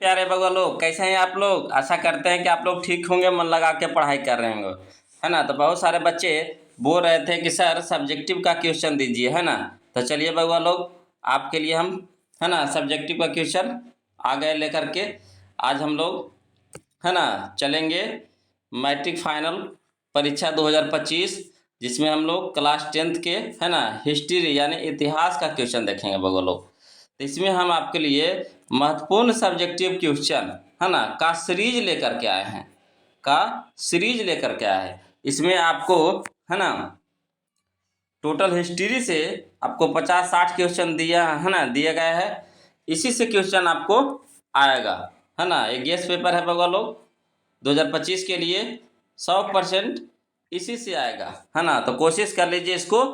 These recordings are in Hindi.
प्यारे बगल लोग, कैसे हैं आप लोग। आशा करते हैं कि आप लोग ठीक होंगे, मन लगा के पढ़ाई कर रहे होंगे, है ना। तो बहुत सारे बच्चे बोल रहे थे कि सर सब्जेक्टिव का क्वेश्चन दीजिए, है ना। तो चलिए बगल लोग, आपके लिए हम, है ना, सब्जेक्टिव का क्वेश्चन आ गए लेकर के। आज हम लोग, है ना, चलेंगे मैट्रिक फाइनल परीक्षा 2025, जिसमें हम लोग क्लास 10th के, है ना, हिस्ट्री यानी इतिहास का क्वेश्चन देखेंगे बगल लोग। तो इसमें हम आपके लिए महत्वपूर्ण सब्जेक्टिव क्वेश्चन, है ना, का सीरीज लेकर के आए हैं, इसमें आपको, है ना, टोटल हिस्ट्री से आपको 50-60 क्वेश्चन दिया, है ना, दिए गए हैं। इसी से क्वेश्चन आपको आएगा, है ना। एक गेस पेपर है बगल लोग 2025 के लिए, 100% इसी से आएगा, है ना। तो कोशिश कर लीजिए इसको,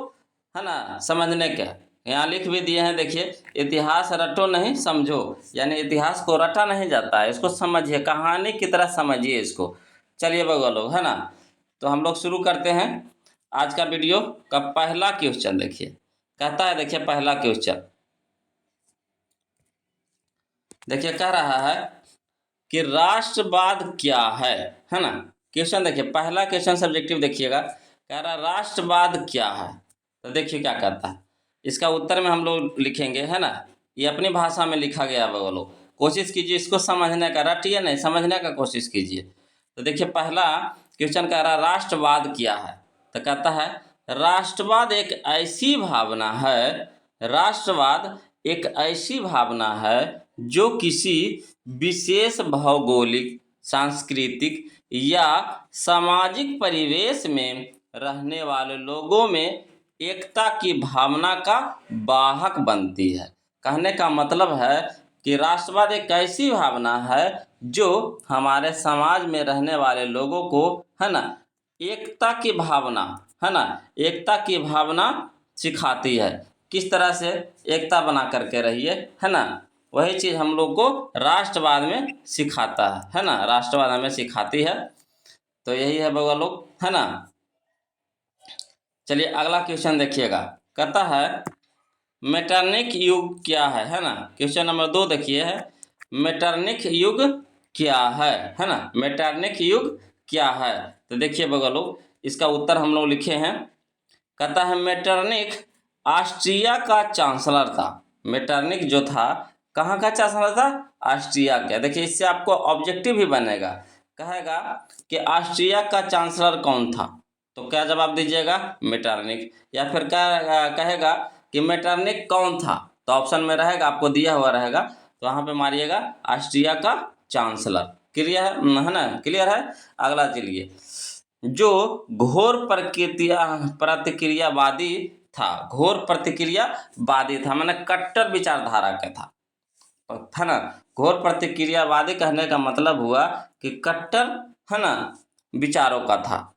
है ना, समझने का। यहाँ लिख भी दिए हैं, देखिए, इतिहास रटो नहीं समझो, यानी इतिहास को रटा नहीं जाता है, इसको समझिए, कहानी की तरह समझिए इसको। चलिए बगल लोग, है ना, तो हम लोग शुरू करते हैं आज का वीडियो का पहला क्वेश्चन। देखिए कहता है, देखिए पहला क्वेश्चन, देखिए कह रहा है कि राष्ट्रवाद क्या है ना। क्वेश्चन देखिए, पहला क्वेश्चन सब्जेक्टिव देखिएगा, कह रहा राष्ट्रवाद क्या है। तो देखिए क्या कहता है, इसका उत्तर में हम लोग लिखेंगे, है ना। ये अपनी भाषा में लिखा गया है वो लोग, कोशिश कीजिए इसको समझने का, रटिए नहीं, समझने का कोशिश कीजिए। तो देखिए पहला क्वेश्चन कह रहा राष्ट्रवाद क्या है। तो कहता है राष्ट्रवाद एक ऐसी भावना है, राष्ट्रवाद एक ऐसी भावना है जो किसी विशेष भौगोलिक, सांस्कृतिक या सामाजिक परिवेश में रहने वाले लोगों में एकता की भावना का वाहक बनती है। कहने का मतलब है कि राष्ट्रवाद एक ऐसी भावना है जो हमारे समाज में रहने वाले लोगों को, है ना, एकता की भावना, है ना, एकता की भावना सिखाती है। किस तरह से एकता बना करके रहिए, है ना, वही चीज़ हम लोग को राष्ट्रवाद में सिखाता है ना, राष्ट्रवाद हमें सिखाती है। तो यही है बगल लोग, है ना। चलिए अगला क्वेश्चन देखिएगा, कहता है मेटरनिक युग क्या है ना। क्वेश्चन नंबर 2 देखिए है, मेटरनिक युग क्या है ना, मेटरनिक युग क्या है। तो देखिए बगल लोग, इसका उत्तर हम लोग लिखे हैं। कहता है मेटरनिख ऑस्ट्रिया का चांसलर था। मेटरनिख जो था कहाँ का चांसलर था, ऑस्ट्रिया का। देखिए इससे आपको ऑब्जेक्टिव ही बनेगा, कहेगा कि ऑस्ट्रिया का चांसलर कौन था, तो क्या जवाब दीजिएगा, मेटरनिख। या फिर क्या कहेगा कि मेटरनिख कौन था, तो ऑप्शन में रहेगा, आपको दिया हुआ रहेगा, तो वहाँ पे मारिएगा ऑस्ट्रिया का चांसलर। क्लियर है ना, क्लियर है। अगला चलिए, जो घोर प्रतिक्रियावादी था, घोर प्रतिक्रियावादी था माने कट्टर विचारधारा का था ना। घोर प्रतिक्रियावादी कहने का मतलब हुआ कि कट्टर, है ना, विचारों का था,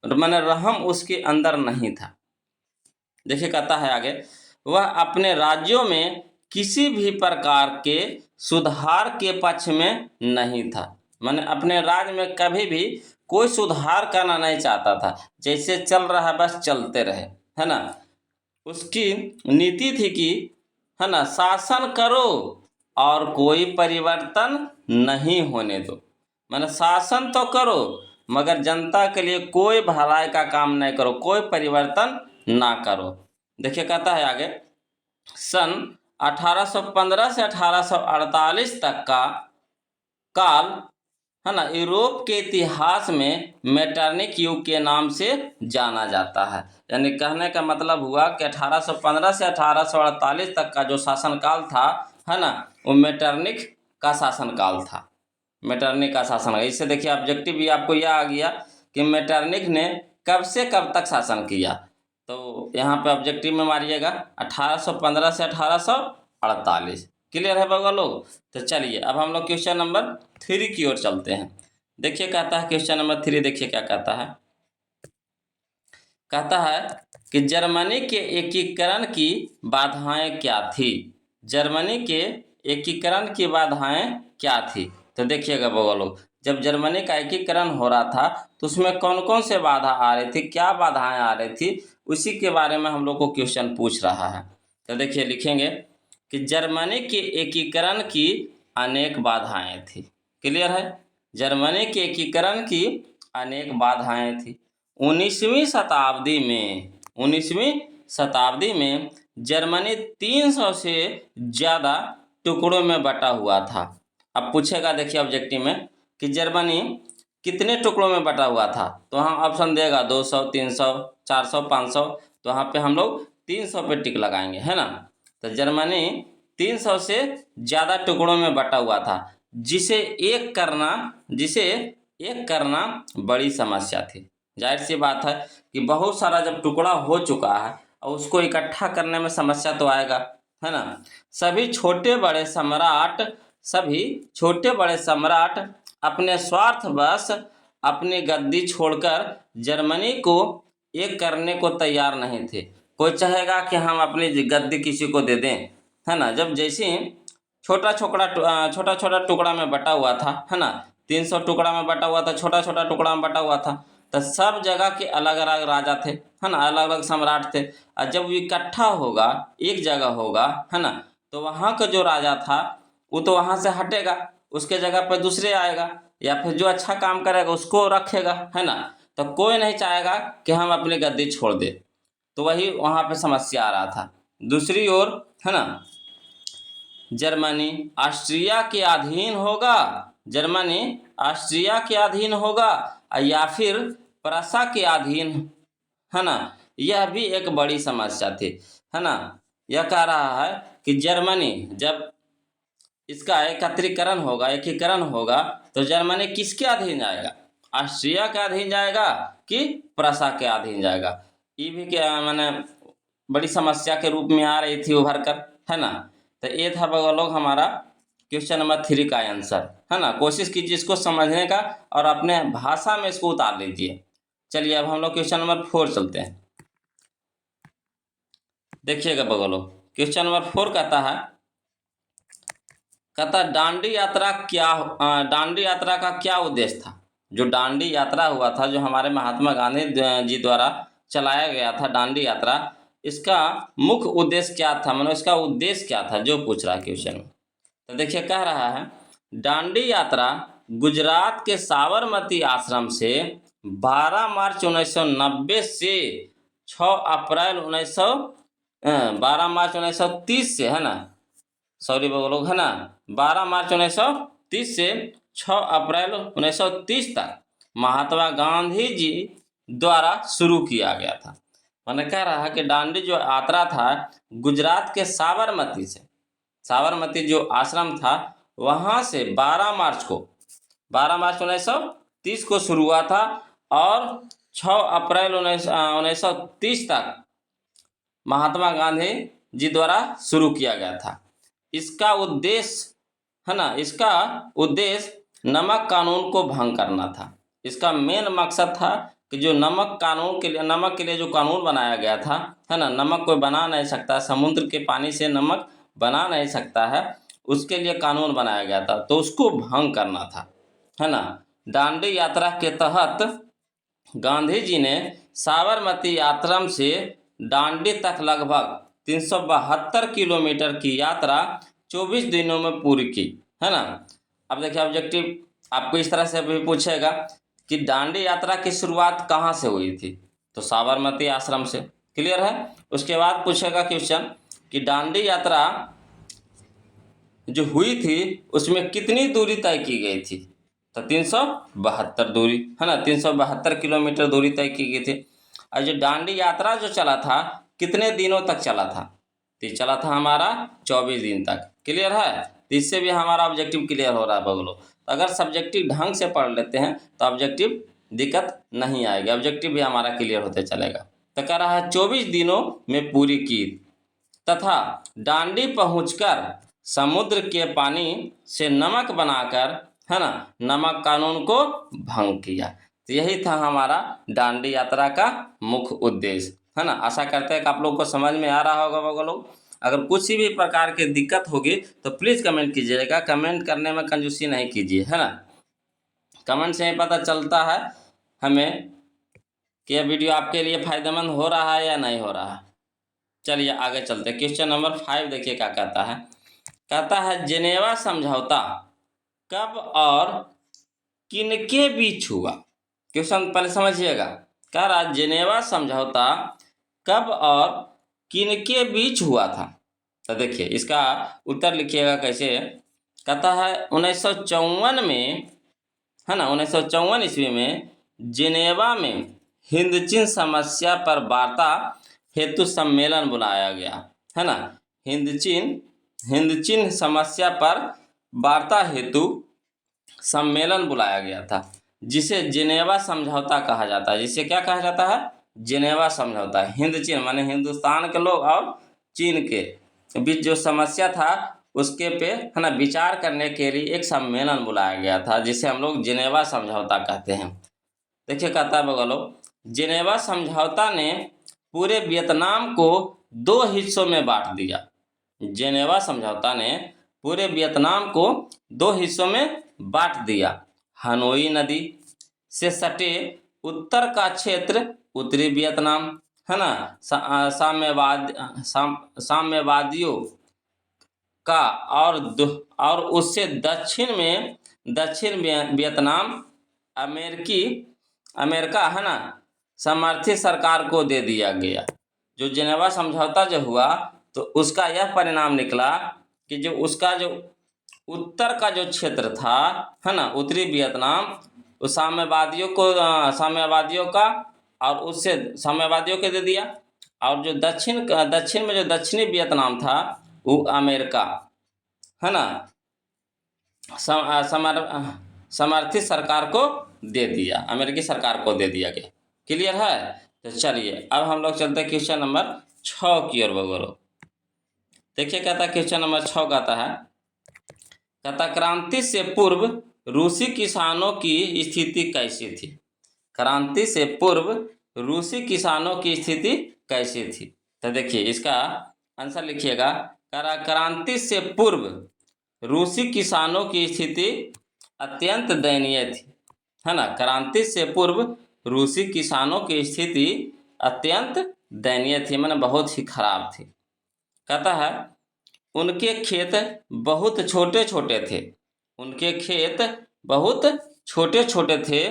माने रहम उसके अंदर नहीं था। देखिए कहता है आगे, वह अपने राज्यों में किसी भी प्रकार के सुधार के पक्ष में नहीं था, माने अपने राज्य में कभी भी कोई सुधार करना नहीं चाहता था, जैसे चल रहा है बस चलते रहे, है ना। उसकी नीति थी कि, है ना, शासन करो और कोई परिवर्तन नहीं होने दो, माने शासन तो करो मगर जनता के लिए कोई भलाई का काम नहीं करो, कोई परिवर्तन ना करो। देखिए कहता है आगे, सन 1815 से 1848 तक का काल, है ना, यूरोप के इतिहास में मेटरनिक युग के नाम से जाना जाता है। यानी कहने का मतलब हुआ कि 1815 से 1848 तक का जो शासनकाल था, है ना, वो मेटरनिक का शासनकाल था, मेटरनिक का शासन। इससे देखिए ऑब्जेक्टिव भी आपको यह आ गया कि मेटरनिक ने कब से कब तक शासन किया। तो यहाँ पे ऑब्जेक्टिव में मारिएगा 1815 से 1848। क्लियर है बगल लोग। तो चलिए अब हम लोग क्वेश्चन नंबर 3 की ओर चलते हैं। देखिए कहता है क्वेश्चन नंबर 3, देखिए क्या कहता है। कहता है कि जर्मनी के एकीकरण की बाधाएं क्या थी, जर्मनी के एकीकरण की बाधाएं क्या थी। तो देखिएगा बगल लोग, जब जर्मनी का एकीकरण हो रहा था तो उसमें कौन कौन से बाधा आ रही थी, क्या बाधाएं आ रही थी, उसी के बारे में हम लोग को क्वेश्चन पूछ रहा है। तो देखिए लिखेंगे कि जर्मनी के एकीकरण की अनेक बाधाएं थी। क्लियर है? जर्मनी के एकीकरण की अनेक बाधाएं थी। 19वीं शताब्दी में जर्मनी 300 से ज़्यादा टुकड़ों में बटा हुआ था। अब पूछेगा, देखिए ऑब्जेक्टिव में, कि जर्मनी कितने टुकड़ों में बटा हुआ था, तो वहाँ ऑप्शन देगा 200, 300, 400, 500। तो यहाँ पे हम लोग 300 पे टिक लगाएंगे, है ना। तो जर्मनी 300 से ज़्यादा टुकड़ों में बटा हुआ था, जिसे एक करना बड़ी समस्या थी। जाहिर सी बात है कि बहुत सारा जब टुकड़ा हो चुका है और उसको इकट्ठा करने में समस्या तो आएगा, है ना। सभी छोटे बड़े सम्राट अपने स्वार्थवश अपनी गद्दी छोड़कर जर्मनी को एक करने को तैयार नहीं थे। कोई चाहेगा कि हम अपनी गद्दी किसी को दे दें, है ना। जब जैसे छोटा छोटा टुकड़ा में बटा हुआ था, है ना, 300 टुकड़ा में बटा हुआ था, छोटा छोटा टुकड़ा में बटा हुआ था, तो सब जगह के अलग अलग राजा थे, है ना, अलग अलग सम्राट थे। और जब वो इकट्ठा होगा, एक जगह होगा, है ना, तो वहाँ का जो राजा था वो तो वहाँ से हटेगा, उसके जगह पर दूसरे आएगा, या फिर जो अच्छा काम करेगा उसको रखेगा, है ना। तो कोई नहीं चाहेगा कि हम अपनी गद्दी छोड़ दे। तो वही वहाँ पे समस्या आ रहा था। दूसरी ओर, है ना, जर्मनी ऑस्ट्रिया के अधीन होगा या फिर प्रसा के अधीन, है ना, यह भी एक बड़ी समस्या थी, है ना। यह कह रहा है कि जर्मनी जब इसका एकीकरण होगा तो जर्मनी किसके अधीन जाएगा, ऑस्ट्रिया के अधीन जाएगा कि प्रसा के अधीन जाएगा। ये भी क्या माने बड़ी समस्या के रूप में आ रही थी उभर कर, है ना। तो ये था लोग हमारा क्वेश्चन नंबर 3 का आंसर, है ना। कोशिश कीजिए इसको समझने का और अपने भाषा में इसको उतार लीजिए। चलिए अब हम लोग क्वेश्चन नंबर 4 चलते हैं। देखिएगा बगलो, क्वेश्चन नंबर 4 कहता दांडी यात्रा का क्या उद्देश्य था। जो दांडी यात्रा हुआ था, जो हमारे महात्मा गांधी जी द्वारा चलाया गया था दांडी यात्रा, इसका मुख्य उद्देश्य क्या था, मतलब इसका उद्देश्य क्या था, जो पूछ रहा है क्वेश्चन में। तो देखिए कह रहा है, दांडी यात्रा गुजरात के साबरमती आश्रम से 12 मार्च 1990 से 12 मार्च 1930 से, है ना, सॉरी लोग, है ना, 12 मार्च 1930 से 6 अप्रैल 1930 तक महात्मा गांधी जी द्वारा शुरू किया गया था। मैंने कह रहा है कि दांडी जो यात्रा था गुजरात के साबरमती जो आश्रम था वहाँ से 12 मार्च 1930 को शुरू हुआ था और 6 अप्रैल 1930 तक महात्मा गांधी जी द्वारा शुरू किया गया था। इसका उद्देश्य नमक कानून को भंग करना था। इसका मेन मकसद था कि जो नमक के लिए जो कानून बनाया गया था, है ना, नमक कोई बना नहीं सकता, समुद्र के पानी से नमक बना नहीं सकता है, उसके लिए कानून बनाया गया था, तो उसको भंग करना था, है ना। दांडी यात्रा के तहत गांधी जी ने साबरमती आश्रम से दांडी तक लगभग 372 किलोमीटर की यात्रा 24 दिनों में पूरी की, है ना। अब देखिए ऑब्जेक्टिव आपको इस तरह से भी पूछेगा कि दांडी यात्रा की शुरुआत कहाँ से हुई थी, तो साबरमती आश्रम से। क्लियर है? उसके बाद पूछेगा क्वेश्चन कि दांडी यात्रा जो हुई थी उसमें कितनी दूरी तय की गई थी, तो 372 दूरी, है ना, 372 किलोमीटर दूरी तय की गई थी। और जो दांडी यात्रा जो चला था कितने दिनों तक चला था, तो चला था हमारा 24 दिन तक। क्लियर है? तो इससे भी हमारा ऑब्जेक्टिव क्लियर हो रहा है बगलो। अगर सब्जेक्टिव ढंग से पढ़ लेते हैं तो ऑब्जेक्टिव दिक्कत नहीं आएगी, ऑब्जेक्टिव भी हमारा क्लियर होते चलेगा। तो कह रहा है 24 दिनों में पूरी की तथा दांडी पहुंचकर समुद्र के पानी से नमक बनाकर, है ना, नमक कानून को भंग किया। तो यही था हमारा दांडी यात्रा का मुख्य उद्देश्य, है ना। आशा करते हैं कि आप लोग को समझ में आ रहा होगा वो लोग। अगर कुछ भी प्रकार की दिक्कत होगी तो प्लीज़ कमेंट कीजिएगा, कमेंट करने में कंजूसी नहीं कीजिए, है ना। कमेंट से ही पता चलता है हमें कि यह वीडियो आपके लिए फ़ायदेमंद हो रहा है या नहीं हो रहा है। चलिए आगे चलते हैं। क्वेश्चन नंबर 5 देखिए क्या कहता है। कहता है जेनेवा समझौता कब और किनके बीच हुआ। क्वेश्चन पहले समझिएगा। कह रहा जेनेवा समझौता कब और किनके बीच हुआ था। तो देखिए इसका उत्तर लिखिएगा कैसे। कहता है 1954 में, है ना, 1954 ईस्वी में जिनेवा में हिंद चीन समस्या पर वार्ता हेतु सम्मेलन बुलाया गया, है ना। हिंद चीन समस्या पर वार्ता हेतु सम्मेलन बुलाया गया था, जिसे जिनेवा समझौता कहा जाता है। जिसे क्या कहा जाता है? जिनेवा समझौता। हिंद चीन माने हिंदुस्तान के लोग और चीन के बीच जो समस्या था उसके पे, है ना, विचार करने के लिए एक सम्मेलन बुलाया गया था, जिसे हम लोग जिनेवा समझौता कहते हैं। देखिए कहता है बगलो, जिनेवा समझौता ने पूरे वियतनाम को 2 हिस्सों में बांट दिया। जिनेवा समझौता ने पूरे वियतनाम को 2 हिस्सों में बांट दिया। हनोई नदी से सटे उत्तर का क्षेत्र उत्तरी वियतनाम, है ना, साम्यवादियों का, और उससे दक्षिण वियतनाम अमेरिका, है ना, समर्थित सरकार को दे दिया गया। जो जिनेवा समझौता जो हुआ तो उसका यह परिणाम निकला कि जो उसका जो उत्तर का जो क्षेत्र था, है ना, उत्तरी वियतनाम, उस साम्यवादियों का और उससे साम्यवादियों के दे दिया, और जो दक्षिण में जो दक्षिणी वियतनाम था वो अमेरिका, है ना, समर्थित सरकार को दे दिया, अमेरिकी सरकार को दे दिया गया। क्लियर है? तो चलिए अब हम लोग चलते हैं क्वेश्चन नंबर 6 की ओर बगोरो। देखिए कहता है क्वेश्चन नंबर 6 कहता है, कहता क्रांति से पूर्व रूसी किसानों की स्थिति कैसी थी। क्रांति से पूर्व रूसी किसानों की स्थिति कैसी थी। तो देखिए इसका आंसर लिखिएगा। क्रांति से पूर्व रूसी किसानों की स्थिति अत्यंत दयनीय थी, है ना। क्रांति से पूर्व रूसी किसानों की स्थिति अत्यंत दयनीय थी, माने बहुत ही खराब थी। कहता है उनके खेत बहुत छोटे छोटे थे। उनके खेत बहुत छोटे छोटे थे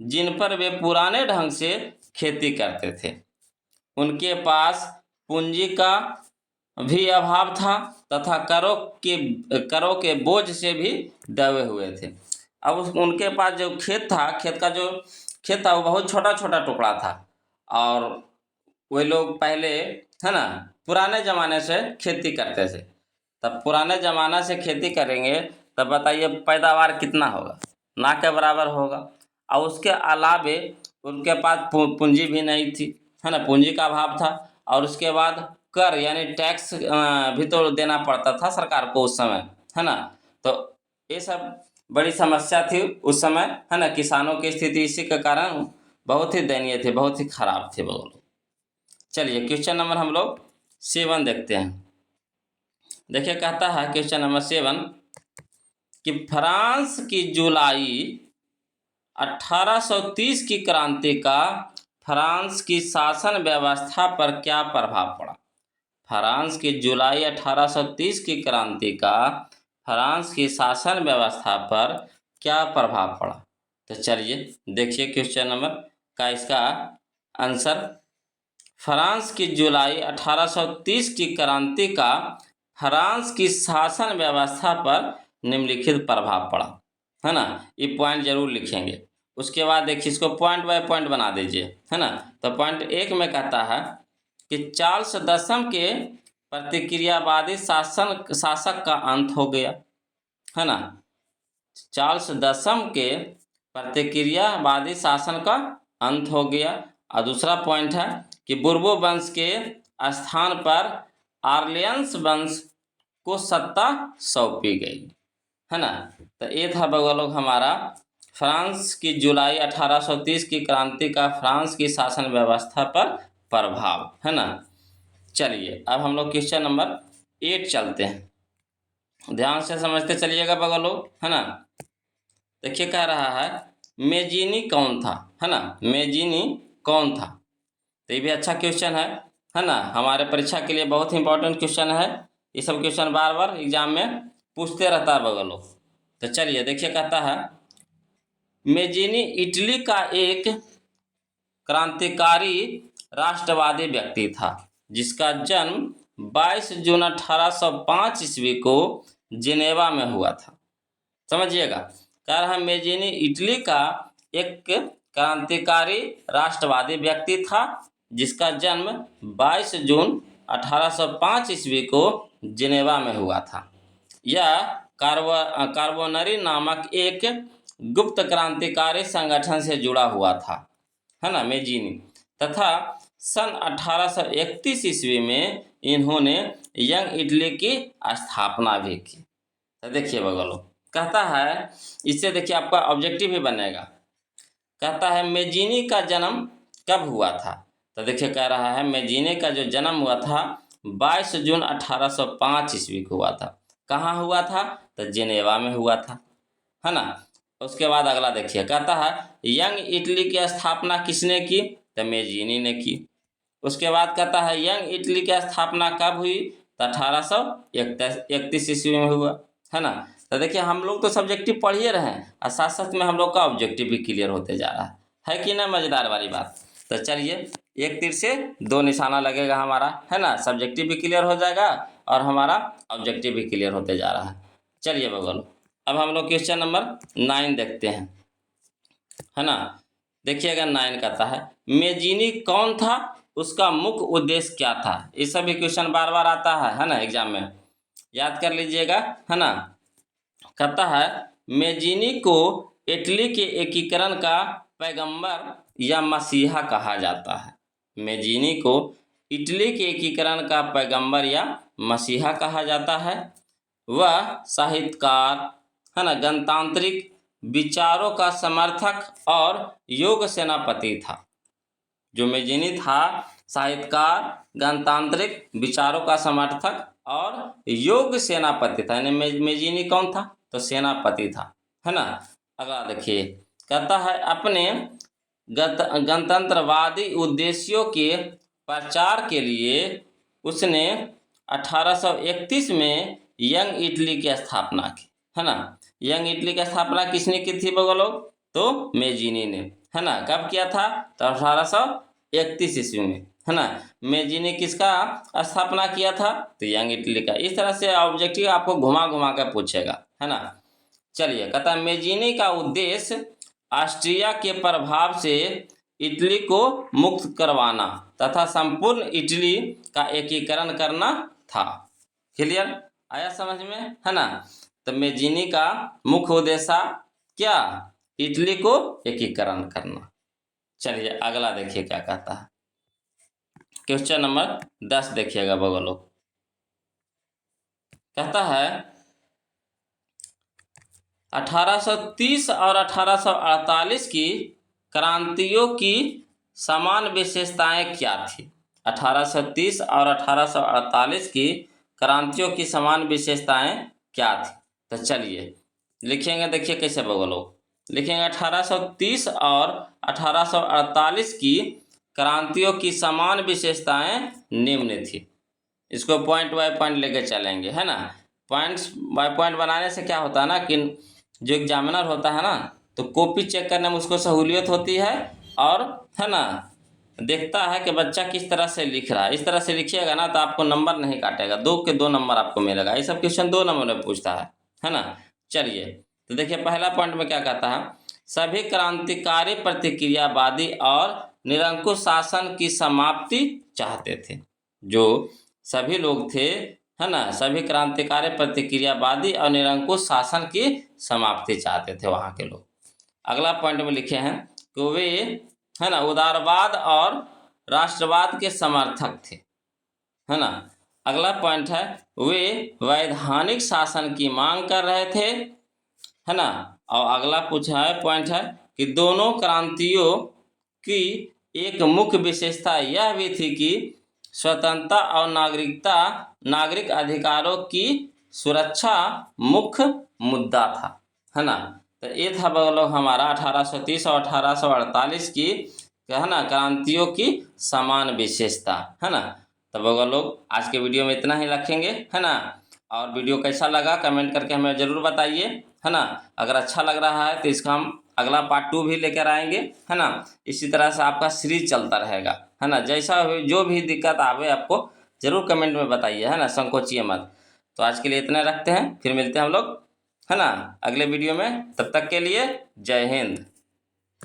जिन पर वे पुराने ढंग से खेती करते थे। उनके पास पूंजी का भी अभाव था तथा करों के बोझ से भी दबे हुए थे। अब उनके पास जो खेत था, खेत था वो बहुत छोटा छोटा टुकड़ा था, और वे लोग पहले, है ना, पुराने ज़माने से खेती करते थे। तब पुराने ज़माना से खेती करेंगे तब बताइए पैदावार कितना होगा? ना के बराबर होगा। और उसके अलावे उनके पास पूंजी भी नहीं थी, है ना, पूंजी का अभाव था। और उसके बाद कर यानी टैक्स भी तो देना पड़ता था सरकार को उस समय, है ना। तो ये सब बड़ी समस्या थी उस समय, है ना। किसानों की स्थिति इसी के कारण बहुत ही दयनीय थी, बहुत ही खराब थे बोलो। चलिए क्वेश्चन नंबर हम लोग 7 देखते हैं। देखिए कहता है क्वेश्चन नंबर 7 कि फ्रांस की जुलाई 1830 की क्रांति का फ्रांस की शासन व्यवस्था पर क्या प्रभाव पड़ा। फ्रांस की जुलाई 1830 की क्रांति का फ्रांस की शासन व्यवस्था पर क्या प्रभाव पड़ा। तो चलिए देखिए क्वेश्चन नंबर का इसका आंसर। फ्रांस की जुलाई 1830 की क्रांति का फ्रांस की शासन व्यवस्था पर निम्नलिखित प्रभाव पड़ा, है ना। ये पॉइंट जरूर लिखेंगे। उसके बाद देखिए इसको पॉइंट बाय पॉइंट बना दीजिए, है ना। तो पॉइंट 1 में कहता है कि चार्ल्स दशम के प्रतिक्रियावादी शासक का अंत हो गया, है ना। चार्ल्स दशम के प्रतिक्रियावादी शासन का अंत हो गया। और दूसरा पॉइंट है कि बुर्बो वंश के स्थान पर आर्लियंस वंश को सत्ता सौंपी गई, है ना। तो ये था बगलों हमारा फ्रांस की जुलाई 1830 की क्रांति का फ्रांस की शासन व्यवस्था पर प्रभाव, है ना। चलिए अब हम लोग क्वेश्चन नंबर 8 चलते हैं। ध्यान से समझते चलिएगा बगलों, है ना। देखिए कह रहा है मेजिनी कौन था, है ना। मेजिनी कौन था। तो ये भी अच्छा क्वेश्चन है ना। हमारे परीक्षा के लिए बहुत ही इंपॉर्टेंट क्वेश्चन है ये सब क्वेश्चन बार बार एग्जाम में पूछते रहता है बगलो। तो चलिए देखिए, कहता है मेजीनी इटली का एक क्रांतिकारी राष्ट्रवादी व्यक्ति था जिसका जन्म 22 जून 1805 ईस्वी को जिनेवा में हुआ था। समझिएगा, कह रहा है मेजीनी इटली का एक क्रांतिकारी राष्ट्रवादी व्यक्ति था जिसका जन्म 22 जून 1805 ईस्वी को जिनेवा में हुआ था। यह कार्बोनरी नामक एक गुप्त क्रांतिकारी संगठन से जुड़ा हुआ था, है ना, मेजीनी, तथा सन 1831 ईस्वी में इन्होंने यंग इटली की स्थापना भी की। तो देखिए बगलो, कहता है, इससे देखिए आपका ऑब्जेक्टिव भी बनेगा। कहता है मेजीनी का जन्म कब हुआ था? तो देखिए कह रहा है मेजीनी का जो जन्म हुआ था 22 जून 1805 ईस्वी को हुआ था। कहाँ हुआ था? तो जिनेवा में हुआ था, है ना। उसके बाद अगला देखिए, कहता है यंग इटली की स्थापना किसने की? तो मेजीनी ने की। उसके बाद कहता है यंग इटली की स्थापना कब हुई? तो 1831 ईस्वी में हुआ, है ना। तो देखिए हम लोग तो सब्जेक्टिव पढ़िए रहे हैं और साथ साथ में हम लोग का ऑब्जेक्टिव भी क्लियर होते जा रहा है कि ना, मज़ेदार वाली बात। तो चलिए, एक तीर से दो निशाना लगेगा हमारा, है ना, सब्जेक्टिव भी क्लियर हो जाएगा और हमारा ऑब्जेक्टिव भी क्लियर होते जा रहा है। चलिए बगलो, अब हम लोग क्वेश्चन नंबर 9 देखते हैं, है ना। देखिएगा 9 कहता है मेजीनी कौन था, उसका मुख्य उद्देश्य क्या था? ये सभी क्वेश्चन बार बार आता है ना एग्जाम में, याद कर लीजिएगा, है ना। कहता है मेजीनी को इटली के एकीकरण का पैगंबर या मसीहा कहा जाता है। मेजीनी को इटली के एकीकरण का पैगंबर या मसीहा कहा जाता है। वह साहित्यकार, है ना, गणतांत्रिक विचारों का समर्थक और योग सेनापति था। जो मेजीनी था साहित्यकार, गणतांत्रिक विचारों का समर्थक और योग सेनापति था। यानी मेजीनी कौन था? तो सेनापति था, है ना। अगला देखिए, कहता है अपने गणतंत्रवादी उद्देश्यों के प्रचार के लिए उसने 1831 में यंग इटली की स्थापना की, है ना। यंग इटली की स्थापना किसने की थी बगलो? तो मेजीनी ने, है ना। कब किया था? तो 1831 ईस्वी में, है ना। मेजीनी किसका स्थापना किया था? तो यंग इटली का। इस तरह से ऑब्जेक्टिव आपको घुमा घुमा कर पूछेगा, है ना। चलिए, कहता है मेजीनी का उद्देश्य ऑस्ट्रिया के प्रभाव से इटली को मुक्त करवाना तथा संपूर्ण इटली का एकीकरण करना था। क्लियर आया समझ में, है ना। तो मेजीनी का मुख्य उद्देश्य क्या? इटली को एकीकरण करना। चलिए अगला देखिए क्या कहता है, क्वेश्चन नंबर 10 देखिएगा बगलो। कहता है 1830 और 1848 की क्रांतियों की समान विशेषताएं क्या थी? 1830 और 1848 की क्रांतियों की समान विशेषताएं क्या थी? तो चलिए लिखेंगे, देखिए कैसे बगलो लिखेंगे। 1830 और 1848 की क्रांतियों की समान विशेषताएं निम्न थी। इसको पॉइंट बाय पॉइंट लेके चलेंगे, है ना। पॉइंट्स बाय पॉइंट बनाने से क्या होता है ना कि जो एग्जामिनर होता है ना, तो कॉपी चेक करने में उसको सहूलियत होती है और, है ना, देखता है कि बच्चा किस तरह से लिख रहा है। इस तरह से लिखिएगा ना तो आपको नंबर नहीं काटेगा, 2 के 2 नंबर आपको मिलेगा। ये सब क्वेश्चन 2 नंबर में पूछता है ना। चलिए तो देखिए पहला पॉइंट में क्या कहता है, सभी क्रांतिकारी प्रतिक्रियावादी और निरंकुश शासन की समाप्ति चाहते थे। जो सभी लोग थे, है ना, सभी क्रांतिकारी प्रतिक्रियावादी और निरंकुश शासन की समाप्ति चाहते थे वहाँ के लोग। अगला पॉइंट में लिखे हैं कि वे, है ना, उदारवाद और राष्ट्रवाद के समर्थक थे, है ना। अगला पॉइंट है वे वैधानिक शासन की मांग कर रहे थे, है ना। और अगला पूछा है पॉइंट है कि दोनों क्रांतियों की एक मुख्य विशेषता यह भी थी कि स्वतंत्रता और नागरिक अधिकारों की सुरक्षा मुख्य मुद्दा था, है ना। तो ये था बगलो हमारा 1830 और 1848 की, है ना, क्रांतियों की समान विशेषता, है ना। तब अगर लोग आज के वीडियो में इतना ही रखेंगे, है ना। और वीडियो कैसा लगा कमेंट करके हमें ज़रूर बताइए, है ना। अगर अच्छा लग रहा है तो इसका हम अगला पार्ट 2 भी लेकर आएंगे, है ना। इसी तरह से आपका सीरीज चलता रहेगा, है ना। जैसा जो भी दिक्कत आवे आपको ज़रूर कमेंट में बताइए, है ना, संकोचिए मत। तो आज के लिए इतना रखते हैं, फिर मिलते हैं हम लोग, है ना, अगले वीडियो में। तब तक के लिए जय हिंद।